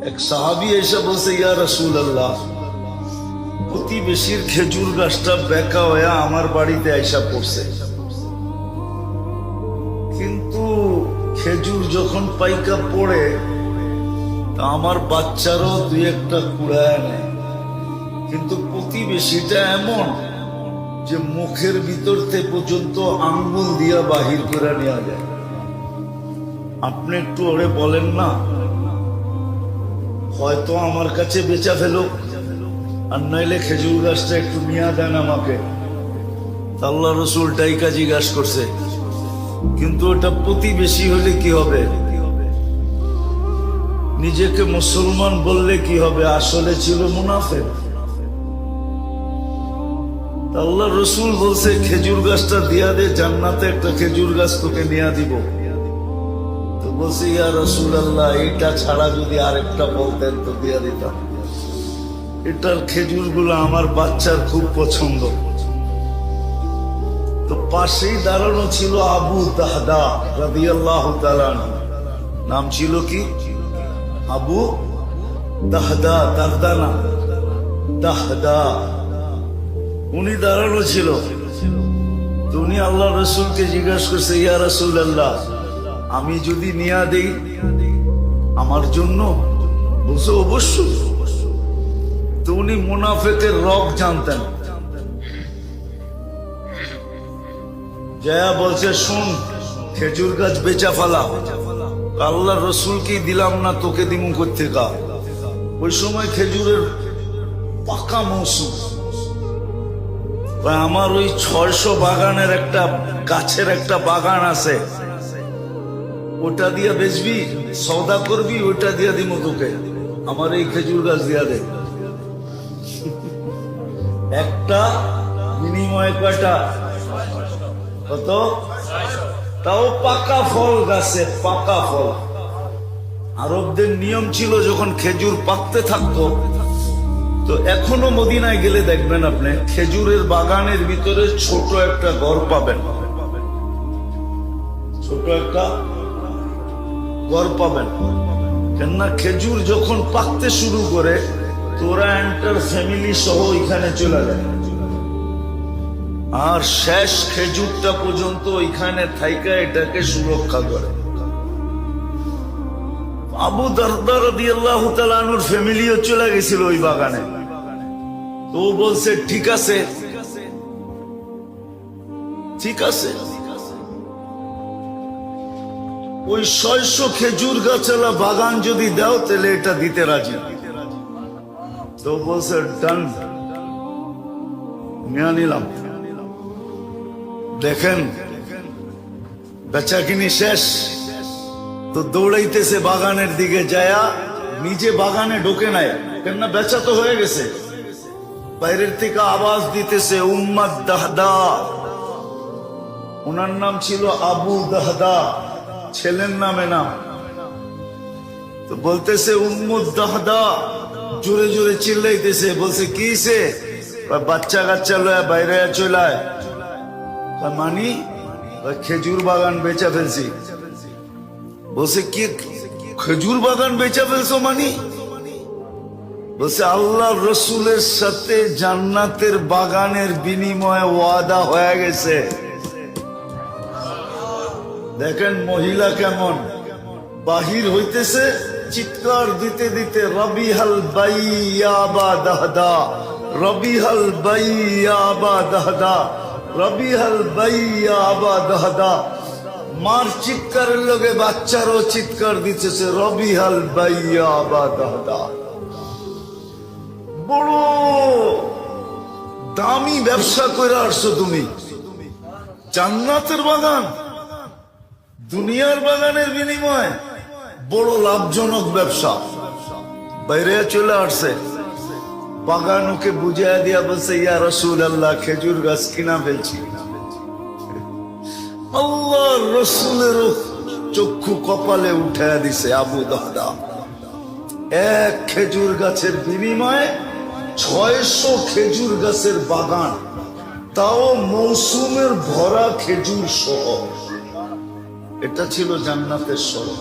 এক সাহাবী এসে বলছে, ইয়া রাসূলুল্লাহ, প্রতিবেশীর খেজুর গাছটা বেঁকা হয়ে আমার বাড়িতে আইসা পড়ছে, কিন্তু খেজুর যখন পাইকা পড়ে তা আমার বাচ্চারও দুই একটা কুড়ায় নেয়, কিন্তু প্রতিবেশীটা এমন যে মুখের ভিতর থেকে পর্যন্ত আঙ্গুল দিয়া বাহির করে নেওয়া যায়। আপনি একটু ওরে বলেন না, হয়তো আমার কাছে বেচা ফেলো, আর নইলে খেজুর গাছটা একটু নিয়ে দেন আমাকে। আল্লাহ রসুল টাইকা জিজ্ঞাসা করছে, কিন্তু ওটা প্রতিবেশী হলে কি হবে? নিজেকে মুসলমান বললে কি হবে? আসলে ছিল মুনাফিক। আল্লাহ রসুল বলছে, খেজুর গাছটা দিয়া দে, জান্নাতে একটা খেজুর গাছ তোকে নিয়ে দিব। তো বলছে, ইয়া রাসূলুল্লাহ, এটা ছাড়া যদি আরেকটা বলতেন তো দিয়া দিতাম। এটার খেজুর গুলো আমার বাচ্চার খুব পছন্দ। তো পাশেই দাঁড়ানো ছিল আবু দাহদা রাদিয়াল্লাহু তাআলা আনহু। নাম ছিল কি? আবু দাহদা, দাহদা না, দাহদা। উনি দাঁড়ানো ছিল। তো উনি আল্লাহ রসুলকে জিজ্ঞাসা করছে, ইয়া রাসূলুল্লাহ, আমি যদি নিয়া দেই আমার জন্য? বলছে, অবশ্যই। তো উনি মুনাফিকের রগ জানতেন। জয়া বলছে, শুন, খেজুর গাছ বেচা ফেলা। আল্লাহ রসুলকে দিলাম না, তোকে দিমু কোত্থেকা? ওই সময় খেজুরের পাকা মৌসুম। আমার ওই 600 বাগানের একটা গাছের একটা বাগান আছে, ওটা দিয়া বেচবি, সওদা করবি, ওটা দিয়া দিমু তোকে। আমার এই খেজুর গাছ দিয়া দে। একটা বিনিময়ে কয়টা? কত? তাও পাকা ফল গাছে, পাকা ফল। আরবদের নিয়ম ছিল, যখন খেজুর পাকতে থাকতো, তো এখনো মদিনায় গেলে দেখবেন আপনি খেজুরের বাগানের ভিতরে ছোট একটা ঘর পাবেন, ছোট একটা ঘর পাবেন। কেননা খেজুর যখন পাকতে শুরু করে, তোরা এন্টার ফ্যামিলি সহ এখানে চলে যায়, আর শেষ খেজুরটা পর্যন্ত ওইখানে থাইকা এটাকে সুরক্ষা করে। আবু দারদা রাদিয়াল্লাহু তাআলা আনহুর ফ্যামিলিও চলে গেছিল ওই বাগানে। তো বলছে, ঠিক আছে, ঠিক আছে। ওই 600 খেজুর গাছওয়ালা বাগান যদি দাও, তাহলে এটা দিতে রাজি। তো বলছে, ডান, নিয়ে নিলাম। দেখেন, বেচা কিনি শেষ। তো দৌড়াইতেছে বাগানের দিকে, যায়া নিজে বাগানে ঢোকে নাই, কেননা বেচা তো হয়ে গেছে। বাইরের থেকে আওয়াজ দিতেছে, উম্মাদ দাহদা। ওনার নাম ছিল আবু দাহদা, ছেলের নামে নাম। তো বলতেছে, উম্মুদ দাহদা, জোরে জোরে চিল্লাইতেছে। বলছে, কি সে? বাচ্চা কাচ্চা লয়া বাইরে চলায়। মানি খেজুর বাগান বেচা ফেলছি। বলছে, কি খেজুর বাগান বেচা ফেলছো? মানি বলছে, আল্লাহ রসুলের সাথে জান্নাতের বাগানের বিনিময়ে ওয়াদা হয়ে গেছে। দেখেন মহিলা কেমন বাহির হইতেছে, চিৎকার দিতে দিতে, রবিহাল বাইয়া আবা দাহদা, রবিহাল বাইয়া আবা দাহদা, রবিহাল বাইয়া আবা দাহদা। মার চিৎকারের লগে বাচ্চারও চিৎকার দিতেছে, রবিহাল বাইয়া আবা দাহদা। বড় দামি ব্যবসা করে আসছো তুমি। জান্নাতের বাগান দুনিয়ার বাগানের বিনিময়ে বড় লাভজনক ব্যবসা। বাইরে চলে আসছে, বাগান ওকে বুঝাইয়া দিয়া বলছে, ইয়া রাসূলুল্লাহ, খেজুর গাছ কিনা ফেলছি। আল্লাহ রসুলের চক্ষু কপালে উঠাইয়া দিছে আবু দাহদা। এক খেজুর গাছের বিনিময়ে 600 খেজুর গাছের বাগান, তাও মৌসুমের ভরা খেজুর সহ। এটা ছিল জান্নাতের শরৎ।